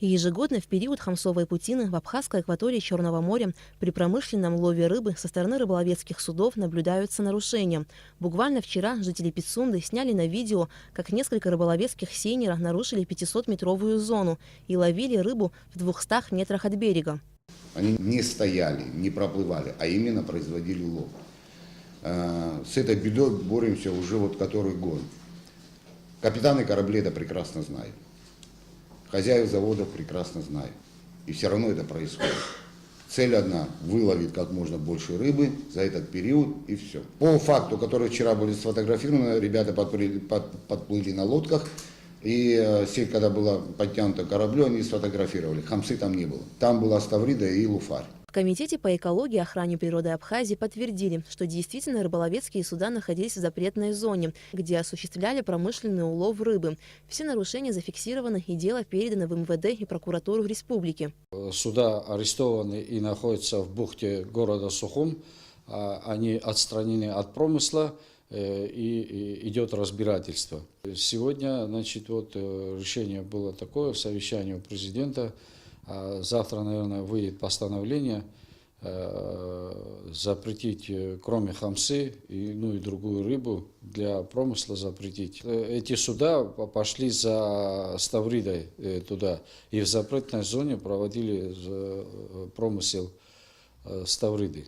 И ежегодно в период хамсовой путины в Абхазской акватории Черного моря при промышленном лове рыбы со стороны рыболовецких судов наблюдаются нарушения. Буквально вчера жители Пицунды сняли на видео, как несколько рыболовецких сейнеров нарушили 500-метровую зону и ловили рыбу в 200 метрах от берега. Они не стояли, не проплывали, а именно производили лов. С этой бедой боремся уже вот который год. Капитаны кораблей это прекрасно знают. Хозяев заводов прекрасно знают. И все равно это происходит. Цель одна – выловить как можно больше рыбы за этот период и все. По факту, которые вчера были сфотографированы, ребята подплыли на лодках. И сеть, когда была подтянута к кораблю, они сфотографировали. Хамсы там не было. Там была ставрида и луфарь. В Комитете по экологии и охране природы Абхазии подтвердили, что действительно рыболовецкие суда находились в запретной зоне, где осуществляли промышленный улов рыбы. Все нарушения зафиксированы и дело передано в МВД и прокуратуру республики. Суда арестованы и находятся в бухте города Сухум. Они отстранены от промысла и идет разбирательство. Сегодня, значит, вот решение было такое в совещании у президента. Завтра, наверное, выйдет постановление запретить, кроме хамсы, и другую рыбу для промысла запретить. Эти суда пошли за ставридой туда, и в запретной зоне проводили промысел ставриды.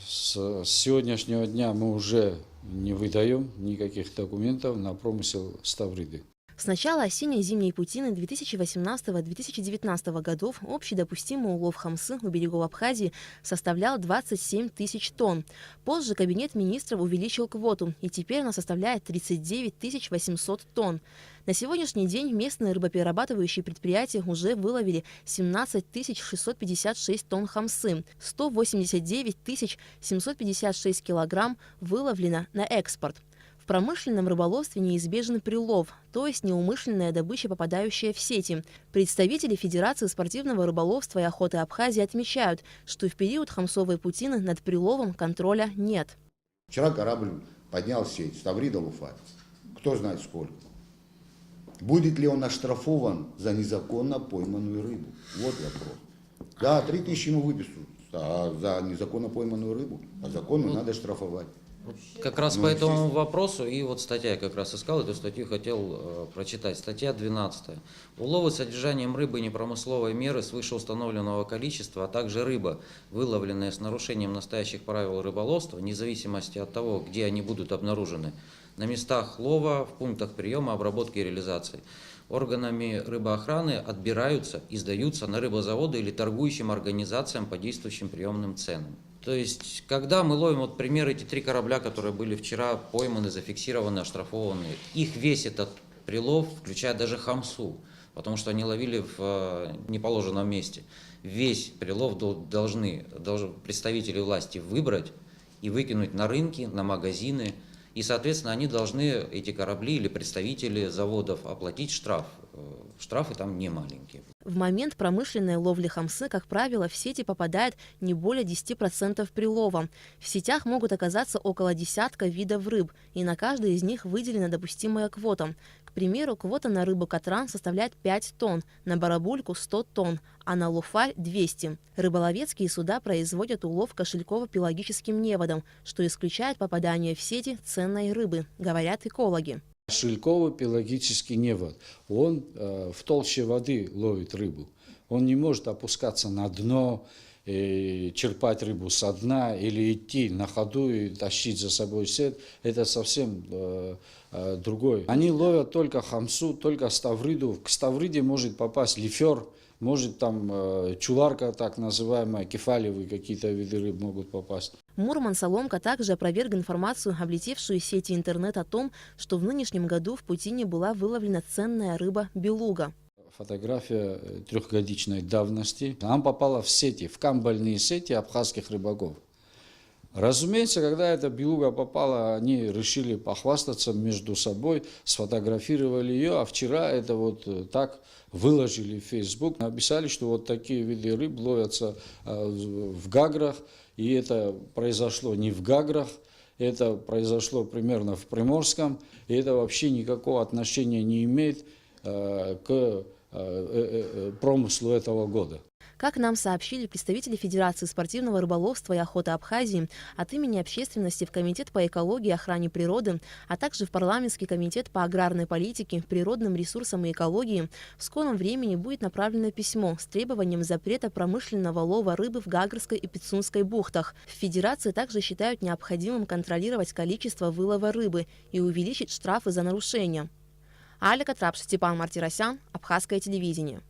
С сегодняшнего дня мы уже не выдаем никаких документов на промысел ставриды. С начала осенне-зимней путины 2018-2019 годов общий допустимый улов хамсы у берегов Абхазии составлял 27 тысяч тонн. Позже Кабинет министров увеличил квоту, и теперь она составляет 39 800 тонн. На сегодняшний день местные рыбоперерабатывающие предприятия уже выловили 17 656 тонн хамсы, 189 756 килограмм выловлено на экспорт. В промышленном рыболовстве неизбежен прилов, то есть неумышленная добыча, попадающая в сети. Представители Федерации спортивного рыболовства и охоты Абхазии отмечают, что в период хамсовой путины над приловом контроля нет. Вчера корабль поднял сеть, ставрида, луфарь. Кто знает сколько. Будет ли он оштрафован за незаконно пойманную рыбу? Вот вопрос. Да, 3000 ему выписывают, а за незаконно пойманную рыбу, а закону надо штрафовать. Как раз по этому вопросу, и вот статья, я как раз искал эту статью, хотел прочитать. Статья 12. Уловы с содержанием рыбы непромысловой меры свыше установленного количества, а также рыба, выловленная с нарушением настоящих правил рыболовства, вне зависимости от того, где они будут обнаружены, на местах лова, в пунктах приема, обработки и реализации, органами рыбоохраны отбираются и сдаются на рыбозаводы или торгующим организациям по действующим приемным ценам. То есть, когда мы ловим, вот пример, эти 3 корабля, которые были вчера пойманы, зафиксированы, оштрафованы, их весь этот прилов, включая даже хамсу, потому что они ловили в неположенном месте, весь прилов должны представители власти выбрать и выкинуть на рынки, на магазины, и, соответственно, они должны, эти корабли или представители заводов, оплатить штраф. Штрафы там не маленькие. В момент промышленной ловли хамсы, как правило, в сети попадает не более 10% прилова. В сетях могут оказаться около десятка видов рыб, и на каждой из них выделена допустимая квота. К примеру, квота на рыбу катран составляет 5 тонн, на барабульку 100 тонн, а на луфарь 200. Рыболовецкие суда производят улов кошельково-пелагическим неводом, что исключает попадание в сети ценной рыбы, говорят экологи. Кошельковый пелагический невод, он в толще воды ловит рыбу. Он не может опускаться на дно, черпать рыбу со дна или идти на ходу и тащить за собой сеть. Это совсем другое. Они ловят только хамсу, только ставриду. К ставриде может попасть лифер, может там чуларка, так называемая, кефалевые какие-то виды рыб могут попасть. Мурман Соломка также опроверг информацию, облетевшую сети интернет, о том, что в нынешнем году в путине была выловлена ценная рыба белуга. Фотография 3-годичной давности. Она попала в сети, в камбальные сети абхазских рыбаков. Разумеется, когда эта белуга попала, они решили похвастаться между собой, сфотографировали ее, а вчера это вот так выложили в Facebook, написали, что вот такие виды рыб ловятся в Гаграх, и это произошло не в Гаграх, это произошло примерно в Приморском, и это вообще никакого отношения не имеет к промыслу этого года. Как нам сообщили представители Федерации спортивного рыболовства и охоты Абхазии, от имени общественности в Комитет по экологии и охране природы, а также в Парламентский комитет по аграрной политике, природным ресурсам и экологии в скором времени будет направлено письмо с требованием запрета промышленного лова рыбы в Гагрской и Пицунской бухтах. В Федерации также считают необходимым контролировать количество вылова рыбы и увеличить штрафы за нарушения. Аля Катрапш, Степан Мартиросян, Абхазское телевидение.